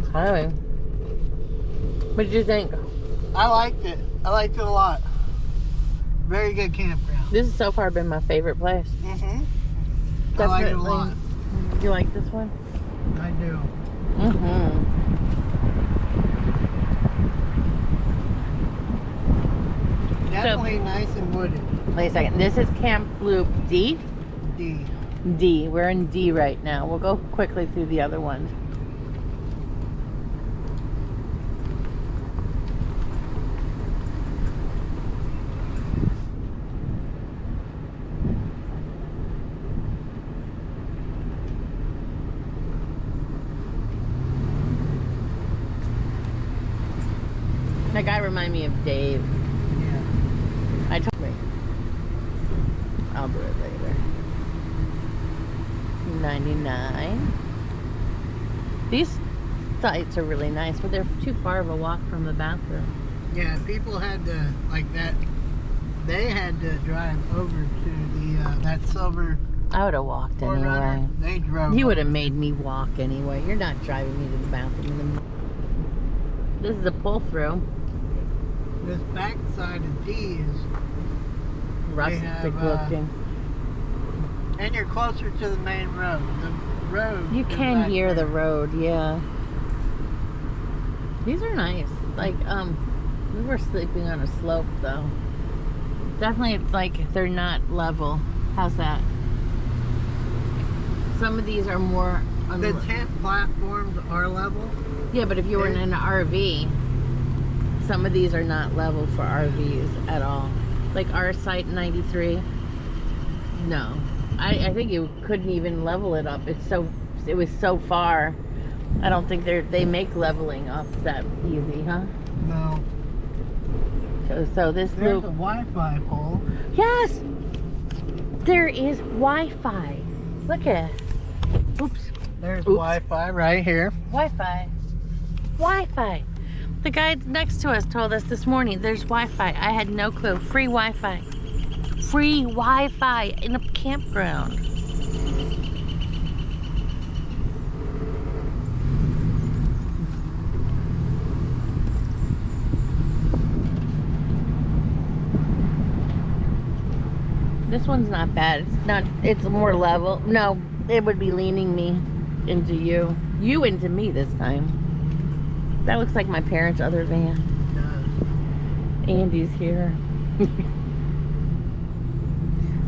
Thanks, highway. What did you think? I liked it. I liked it a lot. Very good campground. This has so far been my favorite place. Mm-hmm. Definitely. I like it a lot. You like this one? I do. Mm-hmm. Definitely nice and wooded. Wait a second. This is Camp Loop D? D. D. We're in D right now. We'll go quickly through the other ones. That guy reminded me of Dave. Yeah. I told me. I'll do it later. 99. These sites are really nice, but they're too far of a walk from the bathroom. Yeah, people had to, like that, they had to drive over to the, that silver I would have walked Ford anyway. Runner. They drove. You would have over. made me walk anyway. You're not driving me to the bathroom. This is a pull through. This back side of D is Rustic looking. and you're closer to the main road. The road. You is can back hear there. the road, yeah. These are nice. Like, we were sleeping on a slope though. Definitely, it's like they're not level. How's that? Some of these are more. The tent platforms are level. Yeah, but if you were in an RV, some of these are not level for RVs at all. Like our site 93. No, I think you couldn't even level it up. It was so far. I don't think they make leveling up that easy, huh? No. So this There's loop. a Wi-Fi pole. Yes, there is Wi-Fi. Look at. Oops. There's Wi-Fi right here. Wi-Fi. Wi-Fi. The guy next to us told us this morning there's Wi-Fi. I had no clue. Free Wi-Fi. Free Wi-Fi in a campground. This one's not bad. It's more level. No, it would be leaning me into you. You into me this time. That looks like my parents' other van. It does. Andy's here.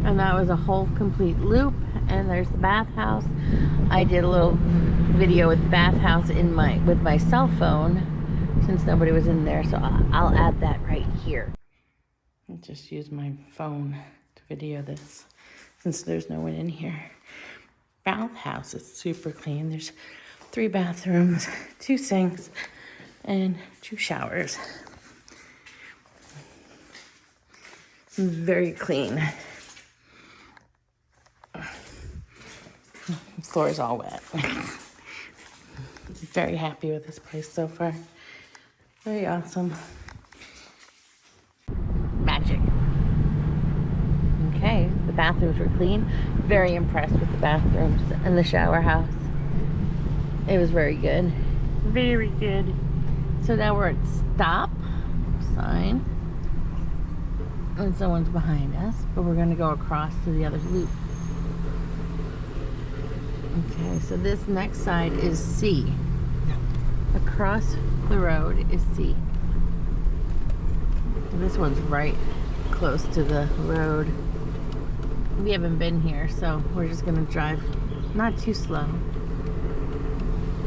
And that was a whole complete loop. And there's the bathhouse. I did a little video with bathhouse with my cell phone since nobody was in there. So I'll add that right here. I'll just use my phone to video this since there's no one in here. Bathhouse is super clean. There's 3 bathrooms, 2 sinks, and 2 showers. Very clean. Floor is all wet. Very happy with this place so far. Very awesome. Magic. Okay, the bathrooms were clean. Very impressed with the bathrooms and the shower house. It was very good. Very good. So now we're at stop sign. And someone's behind us, but we're gonna go across to the other loop. Okay, so this next side is C. Yeah. Across the road is C. This one's right close to the road. We haven't been here, so we're just gonna drive not too slow,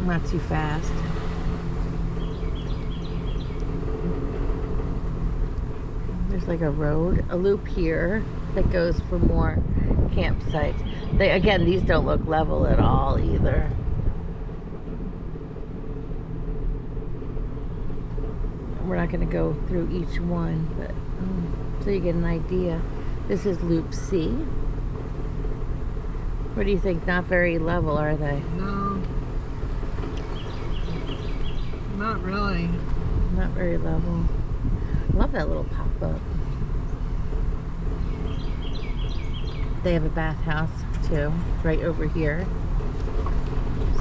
not too fast. There's like a road, a loop here that goes for more campsites. Again, these don't look level at all either. We're not going to go through each one, but so you get an idea. This is Loop C. What do you think? Not very level, are they? No. Not really. Not very level. Love that little pop-up. They have a bathhouse too, right over here.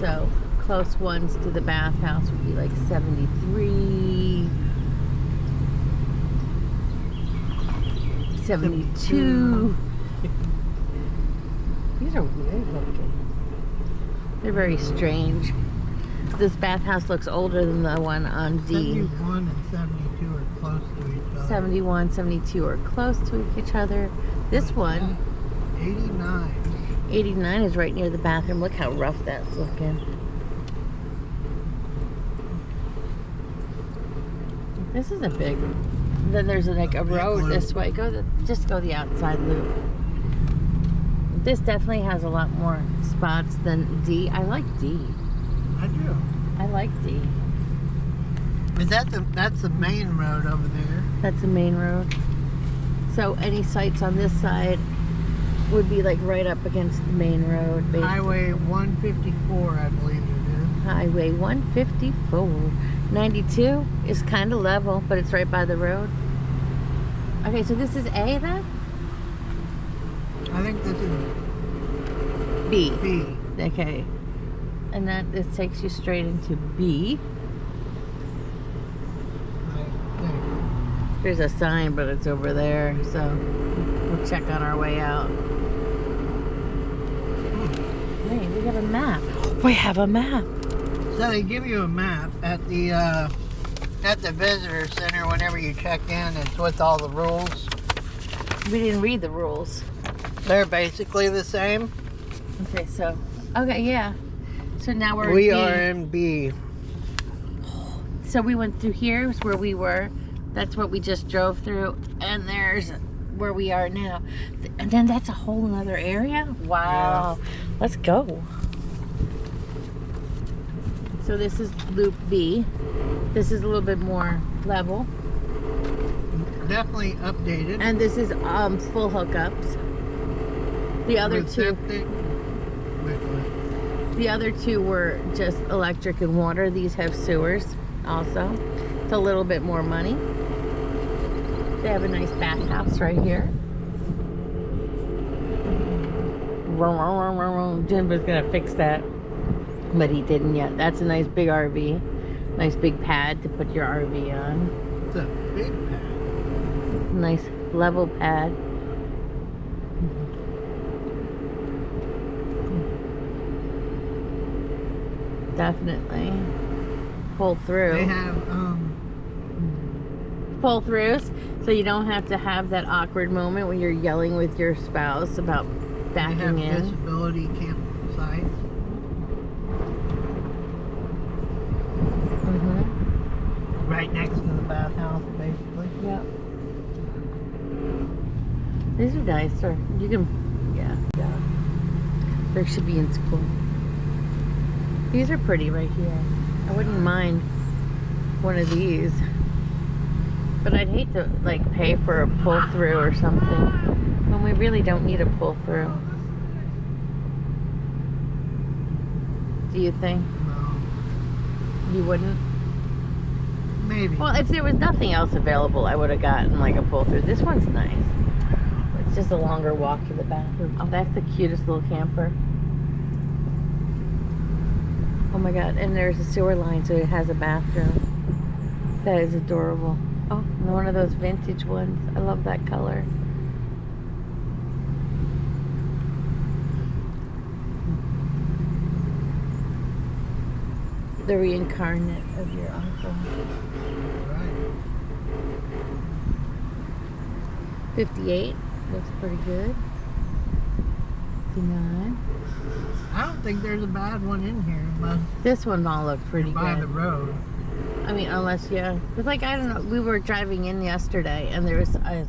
So close ones to the bathhouse would be like 73, 72. These are weird looking. They're very strange. This bathhouse looks older than the one on D. 71 and 72 are close to each other. 71, 72 are close to each other. This one, 89. 89 is right near the bathroom. Look how rough that's looking. This is a big. Then there's like a road this way. Just go the outside loop. This definitely has a lot more spots than D. I like D. I do. I like D. Is that that's the main road over there? That's the main road. So any sites on this side would be like right up against the main road. Basically. Highway 154, I believe it is. Highway 154. 92 is kind of level, but it's right by the road. Okay, so this is A then? I think this is B. B. Okay. And this takes you straight into B. I think. There's a sign, but it's over there, so we'll check on our way out. Hey, we have a map. We have a map. So they give you a map at the visitor center whenever you check in. It's with all the rules. We didn't read the rules. They're basically the same. Okay, so yeah. So now we're We in B. are in B. So we went through here, is where we were. That's what we just drove through, and there's where we are now. And then that's a whole nother area. Wow. Yeah. Let's go. So this is Loop B. This is a little bit more level. Definitely updated. And this is full hookups. The other With two, septic. the other two were just electric and water. These have sewers also. It's a little bit more money. They have a nice bathhouse right here. Jim was gonna fix that, but he didn't yet. That's a nice big RV. Nice big pad to put your RV on. It's a big pad. Nice level pad. Definitely. Pull through. They have pull throughs, so you don't have to have that awkward moment when you're yelling with your spouse about backing in. disability campsites. Right next to the bathhouse, basically. Yep. These are nicer. You can, yeah. They should be in school. These are pretty right here. I wouldn't mind one of these. But I'd hate to like pay for a pull through or something when we really don't need a pull through. Do you think? No, You wouldn't? maybe. Well, if there was nothing else available, I would have gotten like a pull through. This one's nice. It's just a longer walk to the bathroom. Oh, that's the cutest little camper. Oh my god, and there's a sewer line, so it has a bathroom. That is adorable. Oh, and one of those vintage ones. I love that color. The reincarnate of your uncle. Right. 58 looks pretty good. 59. I don't think there's a bad one in here unless This one all looked pretty you're by good. the road. I mean, unless, yeah. But like, I don't know, we were driving in yesterday and there was a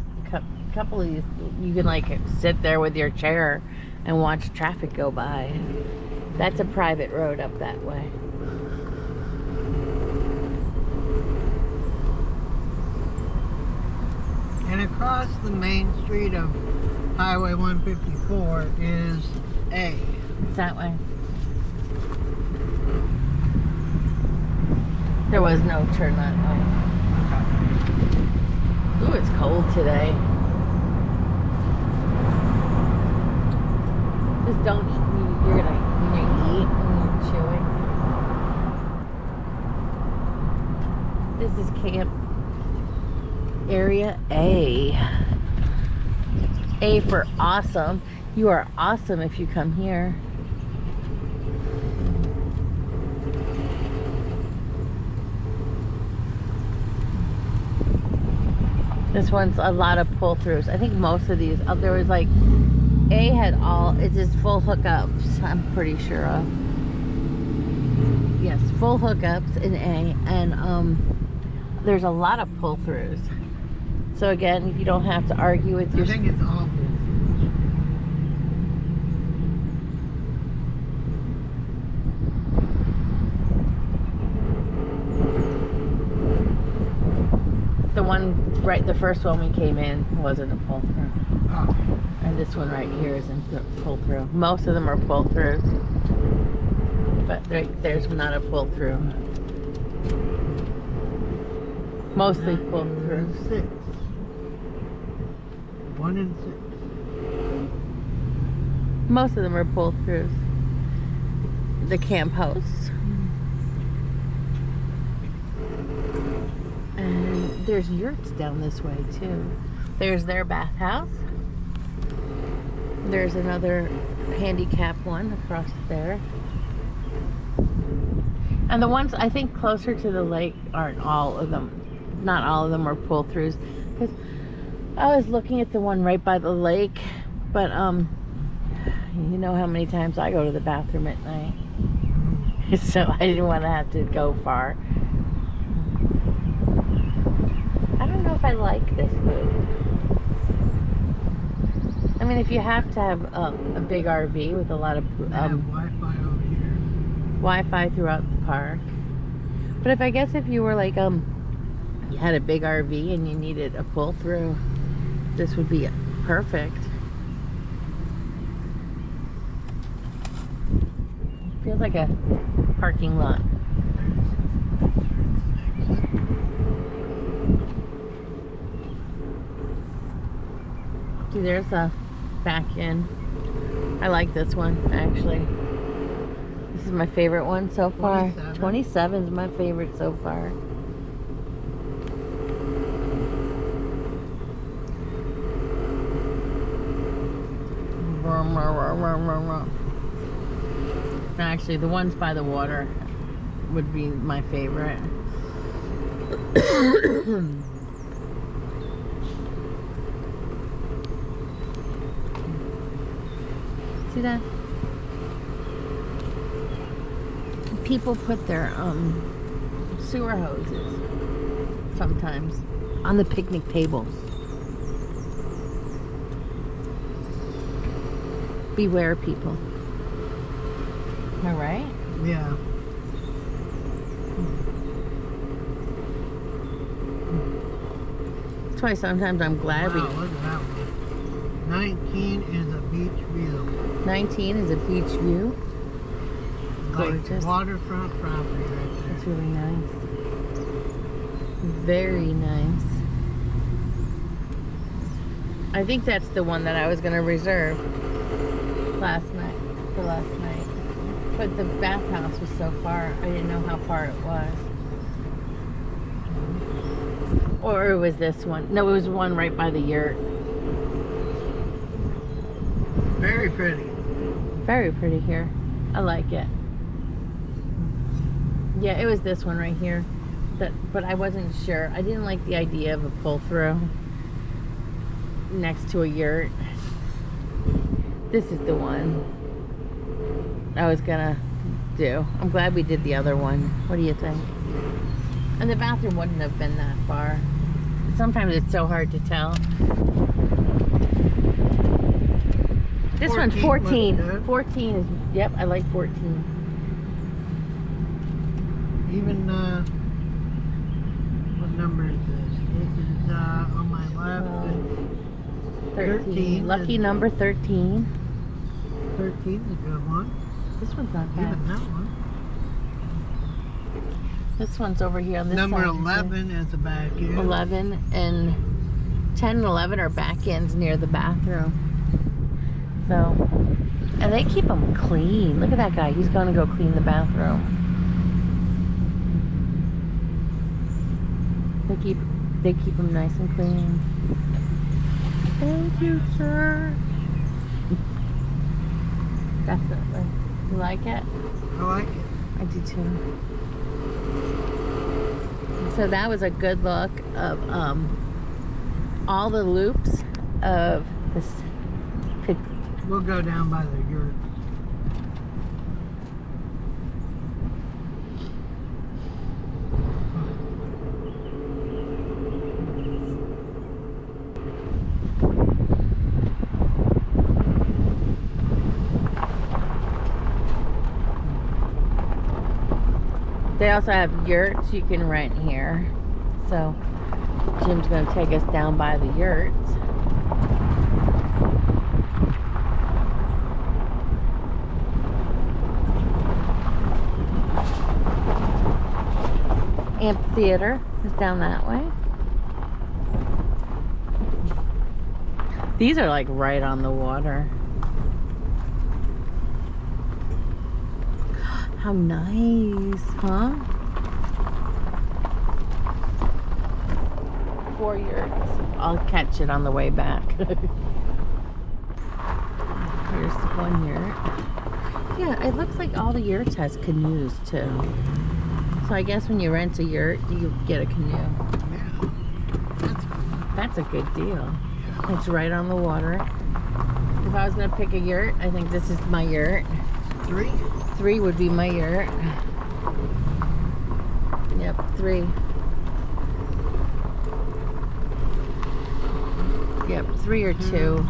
couple of these, you can like sit there with your chair and watch traffic go by. That's a private road up that way. And across the main street of Highway 154 is A. It's that way. There was no turn that way. Ooh, it's cold today. Just don't eat. You're gonna eat when you're chewing. This is camp area A. A for awesome. You are awesome if you come here. This one's a lot of pull-throughs. I think most of these, there was like, A had all, it's just full hookups, I'm pretty sure of. Yes, full hookups in A, and there's a lot of pull-throughs. So again, you don't have to argue with your... I think it's all pull-throughs. The one, right, the first one we came in wasn't a pull-through. Oh. And this one right here isn't pull-through. Most of them are pull-throughs. But there's not a pull-through. Mostly pull-throughs. 6. 1 and 6. Most of them are pull-throughs. The camp hosts. And there's yurts down this way too. There's their bathhouse. There's another handicap one across there. And the ones I think closer to the lake aren't all of them. Not all of them are pull-throughs. Because I was looking at the one right by the lake, but you know how many times I go to the bathroom at night. So I didn't want to have to go far. I don't know if I like this loop. I mean, if you have to have a big RV with a lot of They have Wi-Fi over here. Wi-Fi throughout the park. But if I guess if you were like you had a big RV and you needed a pull through, this would be perfect. Feels like a parking lot. See, there's a back in. I like this one actually. This is my favorite one so far. 27 is my favorite so far. Actually, the ones by the water would be my favorite. See that? People put their sewer hoses sometimes on the picnic tables. Beware, people. All right? Yeah. That's why sometimes I'm glad Wow, look at that one. 19 is a beach view. 19 is a beach view. Gorgeous. Like waterfront property right there. It's really nice. Very nice. I think that's the one that I was going to reserve for last night. But the bathhouse was so far, I didn't know how far it was. Or it was this one. No, it was one right by the yurt. Very pretty. Very pretty here. I like it. Yeah, it was this one right here. But I wasn't sure. I didn't like the idea of a pull-through next to a yurt. This is the one I was gonna do. I'm glad we did the other one. What do you think? And the bathroom wouldn't have been that far. Sometimes it's so hard to tell. This one's 14. 14 is, yep, I like 14. Even, what number is this? This is, on my left. 13. Lucky number 13. 13 is a good one. This one's not bad. Even that one. This one's over here on this Number side. 11 is the back end. 11 and 10 and 11 are back ends near the bathroom. So, and they keep them clean. Look at that guy. He's going to go clean the bathroom. They keep them nice and clean. Thank you, sir. Definitely. You like it? I like it. I do too. So that was a good look of all the loops of this. We'll go down by the yurt. They also have yurts you can rent here. So Jim's going to take us down by the yurts. Amphitheater is down that way. These are like right on the water. How nice, huh? 4 yurts. I'll catch it on the way back. Here's the one yurt. Yeah, it looks like all the yurts has canoes too. So I guess when you rent a yurt, you get a canoe. Yeah. That's a good deal. Yeah. It's right on the water. If I was gonna pick a yurt, I think this is my yurt. 3? 3 would be my yurt. Yep, 3. Yep, 3 or 2.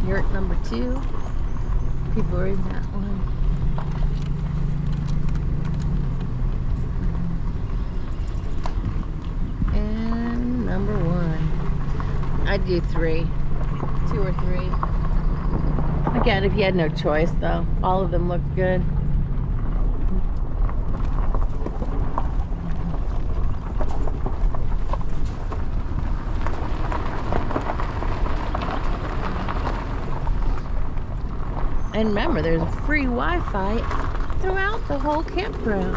Yurt number 2. People are in that one. And number 1. I'd do 3. 2 or 3. Again, if you had no choice, though, all of them look good. And remember, there's free Wi-Fi throughout the whole campground.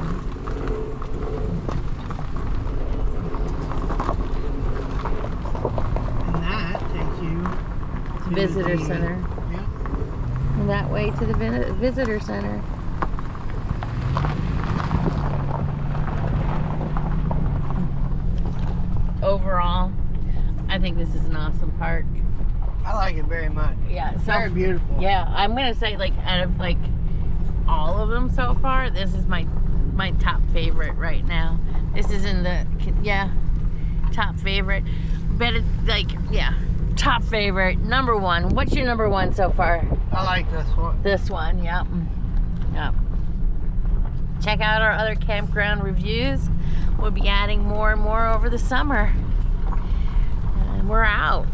And that takes you to Visitor the, center. Yeah. And that way to the visitor center. Overall, I think this is an awesome park. I like it very much. Yeah, It's so very beautiful. yeah, I'm gonna say like out of like all of them so far, this is my top favorite right now. This is in the top favorite. But it's like top favorite, number 1. What's your number 1 so far? I like this one. This one, yep. Check out our other campground reviews. We'll be adding more and more over the summer. And we're out.